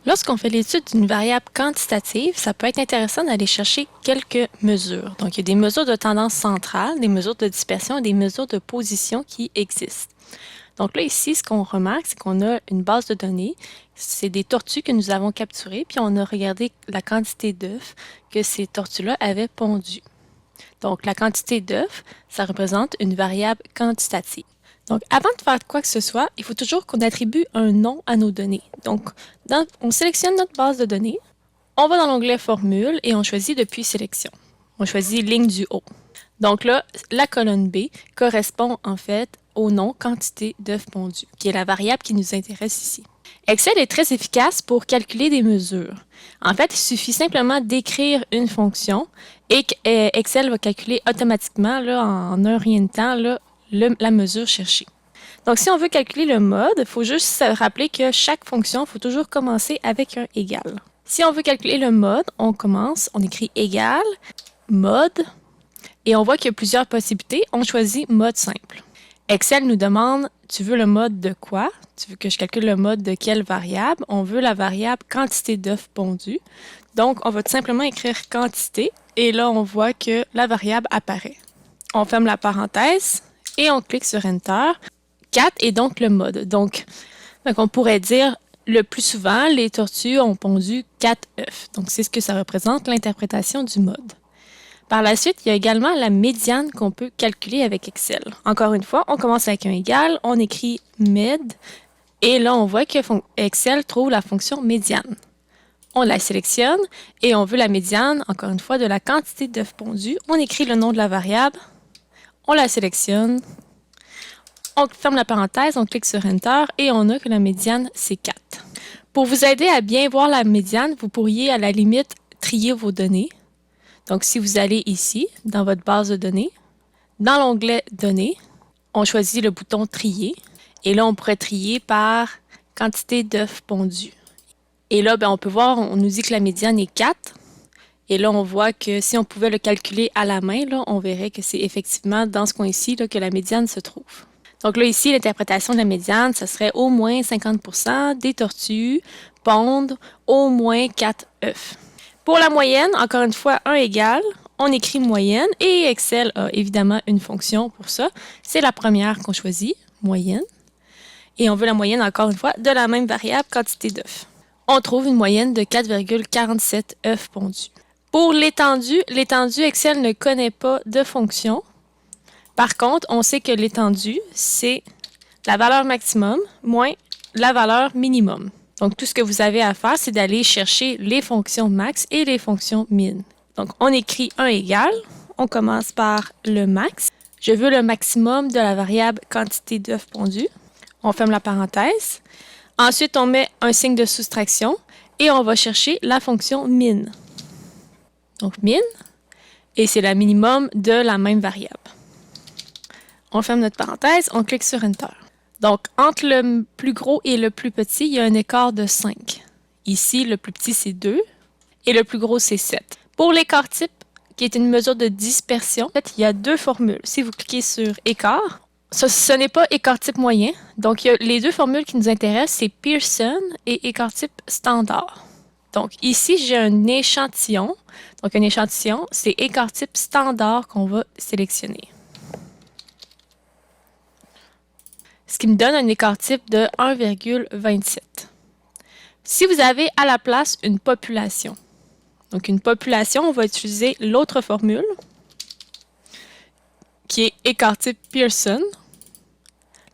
Lorsqu'on fait l'étude d'une variable quantitative, ça peut être intéressant d'aller chercher quelques mesures. Donc, il y a des mesures de tendance centrale, des mesures de dispersion et des mesures de position qui existent. Donc là, ici, ce qu'on remarque, c'est qu'on a une base de données. C'est des tortues que nous avons capturées, puis on a regardé la quantité d'œufs que ces tortues-là avaient pondus. Donc, la quantité d'œufs, ça représente une variable quantitative. Donc, avant de faire quoi que ce soit, il faut toujours qu'on attribue un nom à nos données. Donc, on sélectionne notre base de données, on va dans l'onglet Formule et on choisit depuis Sélection. On choisit Ligne du haut. Donc là, la colonne B correspond en fait au nom quantité d'œufs pondus, qui est la variable qui nous intéresse ici. Excel est très efficace pour calculer des mesures. En fait, il suffit simplement d'écrire une fonction et Excel va calculer automatiquement, là, en un rien de temps, là, la mesure cherchée. Donc, si on veut calculer le mode, il faut juste se rappeler que chaque fonction, il faut toujours commencer avec un égal. Si on veut calculer le mode, on écrit égal, mode, et on voit qu'il y a plusieurs possibilités. On choisit mode simple. Excel nous demande, tu veux le mode de quoi? Tu veux que je calcule le mode de quelle variable? On veut la variable quantité d'œufs pondus. Donc, on va tout simplement écrire quantité, et là, on voit que la variable apparaît. On ferme la parenthèse et on clique sur Enter. 4 est donc le mode. Donc, on pourrait dire, le plus souvent, les tortues ont pondu 4 œufs. Donc, c'est ce que ça représente, l'interprétation du mode. Par la suite, il y a également la médiane qu'on peut calculer avec Excel. Encore une fois, on commence avec un égal, on écrit med, et là, on voit que Excel trouve la fonction médiane. On la sélectionne et on veut la médiane, encore une fois, de la quantité d'œufs pondus. On écrit le nom de la variable, on la sélectionne, on ferme la parenthèse, on clique sur Enter et on a que la médiane, c'est 4. Pour vous aider à bien voir la médiane, vous pourriez à la limite trier vos données. Donc, si vous allez ici, dans votre base de données, dans l'onglet Données, on choisit le bouton Trier. Et là, on pourrait trier par quantité d'œufs pondus. Et là, on peut voir, on nous dit que la médiane est 4. Et là, on voit que si on pouvait le calculer à la main, là, on verrait que c'est effectivement dans ce coin-ci que la médiane se trouve. Donc là, ici, l'interprétation de la médiane, ça serait au moins 50% des tortues pondent au moins 4 œufs. Pour la moyenne, encore une fois, 1 égale, on écrit moyenne et Excel a évidemment une fonction pour ça. C'est la première qu'on choisit, moyenne. Et on veut la moyenne, encore une fois, de la même variable quantité d'œufs. On trouve une moyenne de 4,47 œufs pondus. Pour l'étendue, Excel ne connaît pas de fonction. Par contre, on sait que l'étendue, c'est la valeur maximum moins la valeur minimum. Donc, tout ce que vous avez à faire, c'est d'aller chercher les fonctions max et les fonctions min. Donc, on écrit 1 égal, on commence par le max. Je veux le maximum de la variable quantité d'œufs pondus. On ferme la parenthèse. Ensuite, on met un signe de soustraction et on va chercher la fonction min. Donc, min, et c'est la minimum de la même variable. On ferme notre parenthèse, on clique sur Enter. Donc, entre le plus gros et le plus petit, il y a un écart de 5. Ici, le plus petit, c'est 2 et le plus gros, c'est 7. Pour l'écart type, qui est une mesure de dispersion, en fait, il y a 2 formules. Si vous cliquez sur écart, ce n'est pas écart type moyen. Donc, il y a les 2 formules qui nous intéressent, c'est Pearson et écart type standard. Donc, ici, j'ai un échantillon. Donc, un échantillon, c'est écart type standard qu'on va sélectionner. Ce qui me donne un écart type de 1,27. Si vous avez à la place une population, donc une population, on va utiliser l'autre formule, qui est écart type Pearson.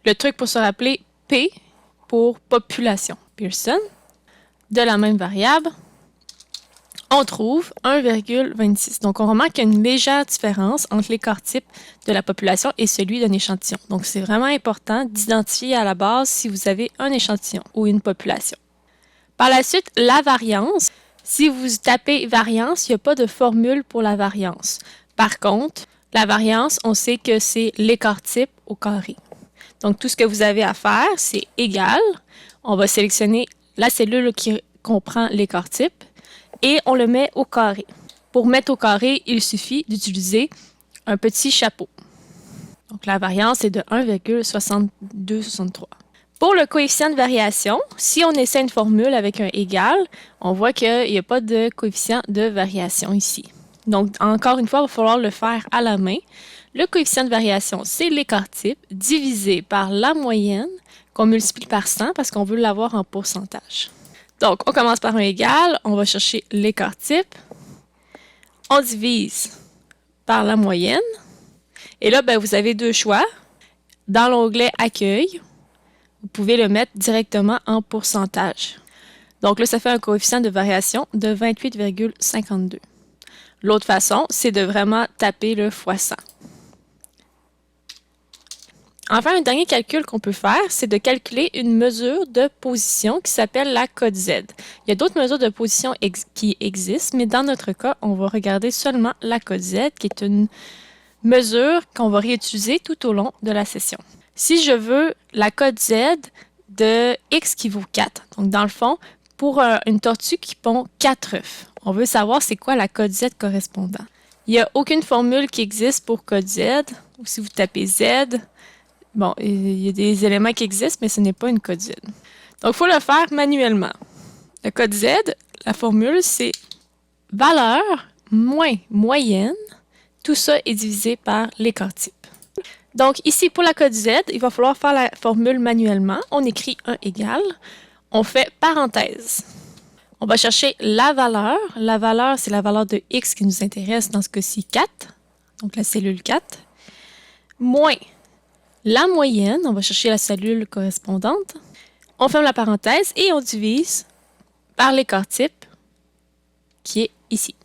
Le truc pour se rappeler, P pour population, Pearson, de la même variable, on trouve 1,26. Donc, on remarque qu'il y a une légère différence entre l'écart type de la population et celui d'un échantillon. Donc, c'est vraiment important d'identifier à la base si vous avez un échantillon ou une population. Par la suite, la variance. Si vous tapez variance, il n'y a pas de formule pour la variance. Par contre, la variance, on sait que c'est l'écart type au carré. Donc, tout ce que vous avez à faire, c'est égal. On va sélectionner la cellule qui comprend l'écart type et on le met au carré. Pour mettre au carré, il suffit d'utiliser un petit chapeau. Donc, la variance est de 1,6263. Pour le coefficient de variation, si on essaie une formule avec un égal, on voit qu'il n'y a pas de coefficient de variation ici. Donc, encore une fois, il va falloir le faire à la main. Le coefficient de variation, c'est l'écart type divisé par la moyenne qu'on multiplie par 100 parce qu'on veut l'avoir en pourcentage. Donc, on commence par un égal, on va chercher l'écart type, on divise par la moyenne, et là, ben, vous avez deux choix. Dans l'onglet « Accueil », vous pouvez le mettre directement en pourcentage. Donc là, ça fait un coefficient de variation de 28,52. L'autre façon, c'est de vraiment taper le fois 100. Enfin, un dernier calcul qu'on peut faire, c'est de calculer une mesure de position qui s'appelle la cote Z. Il y a d'autres mesures de position qui existent, mais dans notre cas, on va regarder seulement la cote Z, qui est une mesure qu'on va réutiliser tout au long de la session. Si je veux la cote Z de x qui vaut 4, donc dans le fond, pour une tortue qui pond 4 œufs, on veut savoir c'est quoi la cote Z correspondant. Il n'y a aucune formule qui existe pour cote Z, ou si vous tapez Z, bon, il y a des éléments qui existent, mais ce n'est pas une cote Z. Donc, il faut le faire manuellement. La cote Z, la formule, c'est valeur moins moyenne, tout ça est divisé par l'écart type. Donc, ici, pour la cote Z, il va falloir faire la formule manuellement. On écrit un égal. On fait parenthèse. On va chercher la valeur. La valeur, c'est la valeur de x qui nous intéresse, dans ce cas-ci 4. Donc, la cellule 4. Moins la moyenne. On va chercher la cellule correspondante. On ferme la parenthèse et on divise par l'écart type qui est ici.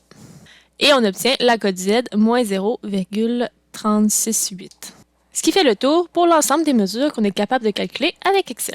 Et on obtient la cote Z moins 0,368. Ce qui fait le tour pour l'ensemble des mesures qu'on est capable de calculer avec Excel.